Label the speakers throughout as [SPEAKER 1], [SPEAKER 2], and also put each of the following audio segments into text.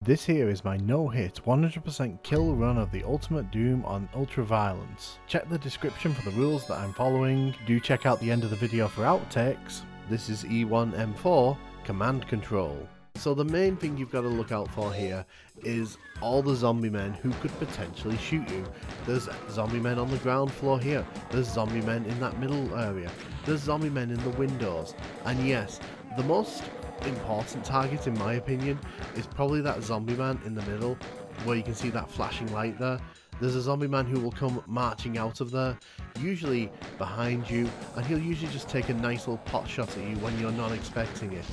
[SPEAKER 1] This here is my no-hit 100% kill run of the Ultimate Doom on Ultra Violence. Check the description for the rules that I'm following. Do check out the end of the video for outtakes. This is E1M4 Command Control. So the main thing you've got to look out for here is all the zombie men who could potentially shoot you. There's zombie men on the ground floor here. There's zombie men in that middle area. There's zombie men in the windows. And yes, the most important target in my opinion is probably that zombie man in the middle where you can see that flashing light there. There's a zombie man who will come marching out of there, usually behind you, and he'll usually just take a nice little pot shot at you when you're not expecting it.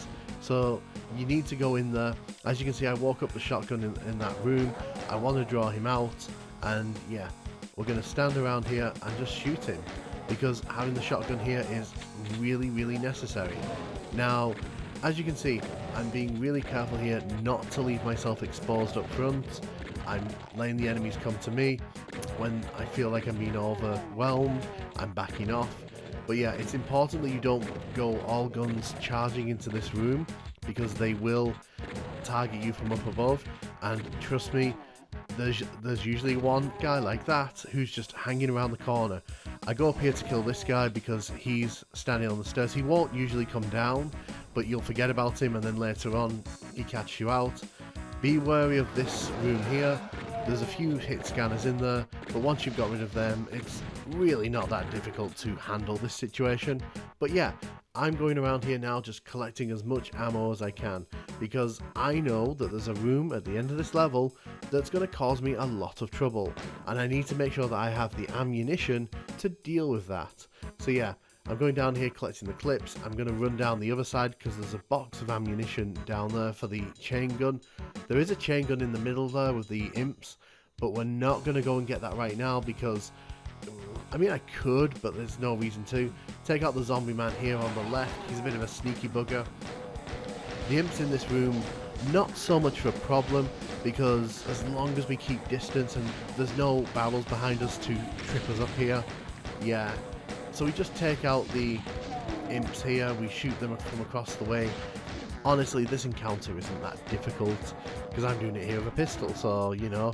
[SPEAKER 1] So you need to go in there. As you can see, I walk up the shotgun in that room. I want to draw him out, and yeah, we're going to stand around here and just shoot him, because having the shotgun here is really necessary. Now, as you can see, I'm being really careful here not to leave myself exposed up front. I'm letting the enemies come to me. When I feel like I'm being overwhelmed, I'm backing off. But yeah, it's important that you don't go all guns charging into this room, because they will target you from up above. And trust me, there's usually one guy like that who's just hanging around the corner. I go up here to kill this guy because he's standing on the stairs. He won't usually come down, but you'll forget about him and then later on he catches you out. Be wary of this room here. There's a few hit scanners in there, but once you've got rid of them, it's really not that difficult to handle this situation. But yeah, I'm going around here now just collecting as much ammo as I can, because I know that there's a room at the end of this level that's going to cause me a lot of trouble, and I need to make sure that I have the ammunition to deal with that. So yeah, I'm going down here collecting the clips. I'm going to run down the other side because there's a box of ammunition down there for the chain gun. There is a chain gun in the middle there with the imps, but we're not going to go and get that right now because, I mean, I could, but there's no reason to. Take out the zombie man here on the left. He's a bit of a sneaky bugger. The imps in this room, not so much of a problem, because as long as we keep distance and there's no barrels behind us to trip us up here, yeah. So we just take out the imps here, we shoot them from across the way. Honestly, this encounter isn't that difficult, because I'm doing it here with a pistol, so, you know.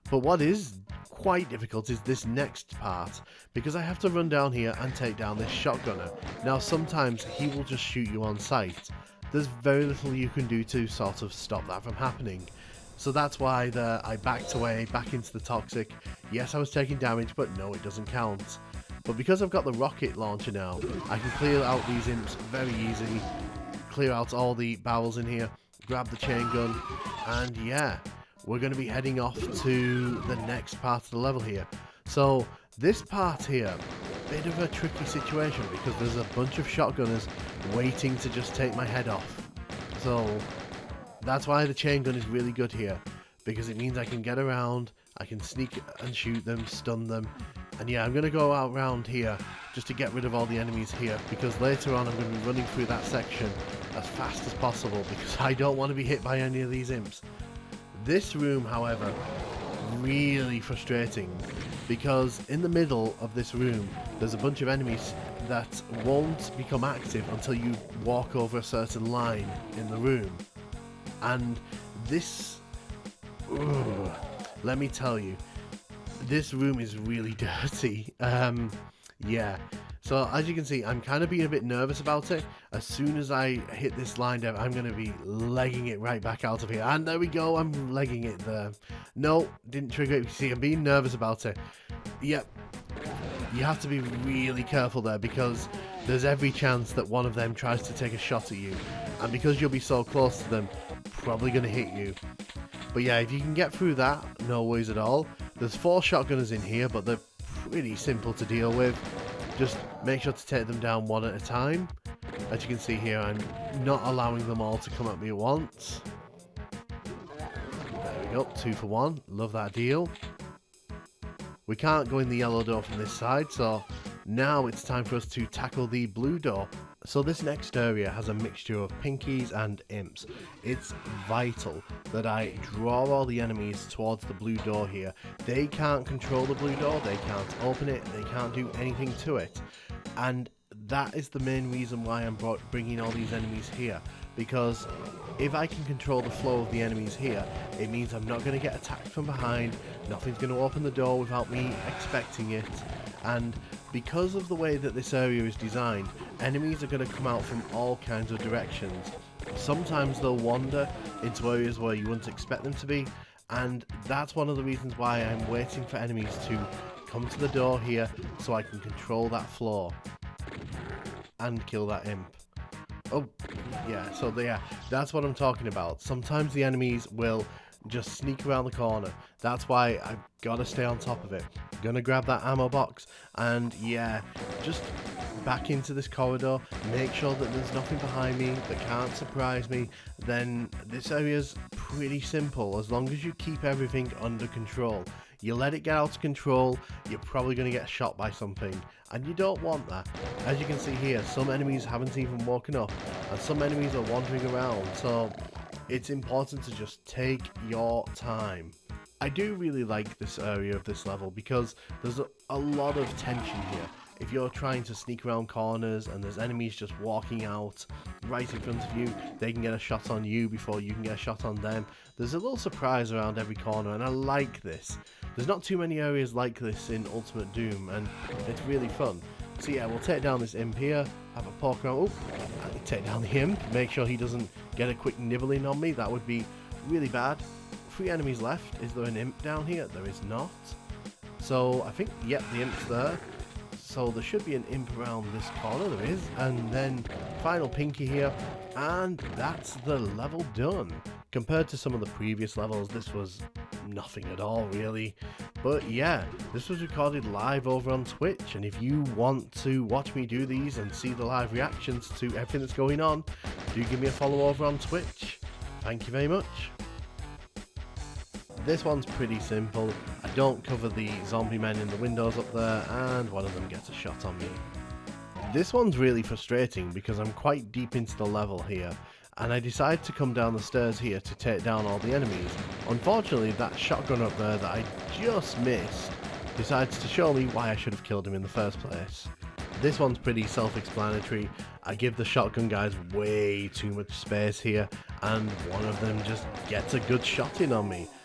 [SPEAKER 1] But what is quite difficult is this next part, because I have to run down here and take down this shotgunner. Now, sometimes he will just shoot you on sight. There's very little you can do to sort of stop that from happening. So that's why I backed away, back into the toxic. Yes, I was taking damage, but no, it doesn't count. But because I've got the rocket launcher now, I can clear out these imps very easily, clear out all the barrels in here, grab the chain gun, and yeah, we're going to be heading off to the next part of the level here. So this part here, bit of a tricky situation because there's a bunch of shotgunners waiting to just take my head off. So that's why the chain gun is really good here, because it means I can get around, I can sneak and shoot them, stun them. And yeah, I'm going to go out around here just to get rid of all the enemies here, because later on I'm going to be running through that section as fast as possible because I don't want to be hit by any of these imps. This room, however, really frustrating, because in the middle of this room there's a bunch of enemies that won't become active until you walk over a certain line in the room. And this, let me tell you, this room is really dirty. Yeah, so as you can see, I'm kind of being a bit nervous about it. As soon as I hit this line down, I'm going to be legging it right back out of here. And there we go, I'm legging it there. No, didn't trigger it. You see, I'm being nervous about it. Yep, you have to be really careful there, because there's every chance that one of them tries to take a shot at you. And because you'll be so close to them, probably going to hit you. But yeah, if you can get through that, no worries at all. There's 4 shotgunners in here, but they're pretty simple to deal with. Just make sure to take them down one at a time. As you can see here, I'm not allowing them all to come at me at once. There we go, 2 for 1. Love that deal. We can't go in the yellow door from this side, so now it's time for us to tackle the blue door. So this next area has a mixture of pinkies and imps. It's vital that I draw all the enemies towards the blue door here. They can't control the blue door, they can't open it, they can't do anything to it. And that is the main reason why I'm bringing all these enemies here, because if I can control the flow of the enemies here, it means I'm not going to get attacked from behind, nothing's going to open the door without me expecting it, and because of the way that this area is designed, enemies are going to come out from all kinds of directions. Sometimes they'll wander into areas where you wouldn't expect them to be, and that's one of the reasons why I'm waiting for enemies to come to the door here so I can control that floor and kill that imp. Oh, yeah, so that's what I'm talking about. Sometimes the enemies will just sneak around the corner. That's why I've got to stay on top of it. Gonna grab that ammo box and yeah, just back into this corridor, make sure that there's nothing behind me that can't surprise me. Then this area's pretty simple as long as you keep everything under control. You let it get out of control, you're probably going to get shot by something, and you don't want that. As you can see here, some enemies haven't even woken up, and some enemies are wandering around, so it's important to just take your time. I do really like this area of this level because there's a lot of tension here. If you're trying to sneak around corners and there's enemies just walking out right in front of you, they can get a shot on you before you can get a shot on them. There's a little surprise around every corner, and I like this. There's not too many areas like this in Ultimate Doom, and it's really fun. So yeah, we'll take down this imp here, have a poke around. Oh, take down the imp, make sure he doesn't get a quick nibbling on me. That would be really bad. 3 enemies left. Is there an imp down here? There is not. So I think, yep, the imp's there. So there should be an imp around this corner, there is, and then final pinky here, and that's the level done. Compared to some of the previous levels, this was nothing at all really, but yeah, this was recorded live over on Twitch, and if you want to watch me do these and see the live reactions to everything that's going on, do give me a follow over on Twitch. Thank you very much. This one's pretty simple. I don't cover the zombie men in the windows up there, and one of them gets a shot on me. This one's really frustrating because I'm quite deep into the level here, and I decide to come down the stairs here to take down all the enemies. Unfortunately, that shotgun up there that I just missed decides to show me why I should have killed him in the first place. This one's pretty self-explanatory. I give the shotgun guys way too much space here, and one of them just gets a good shot in on me.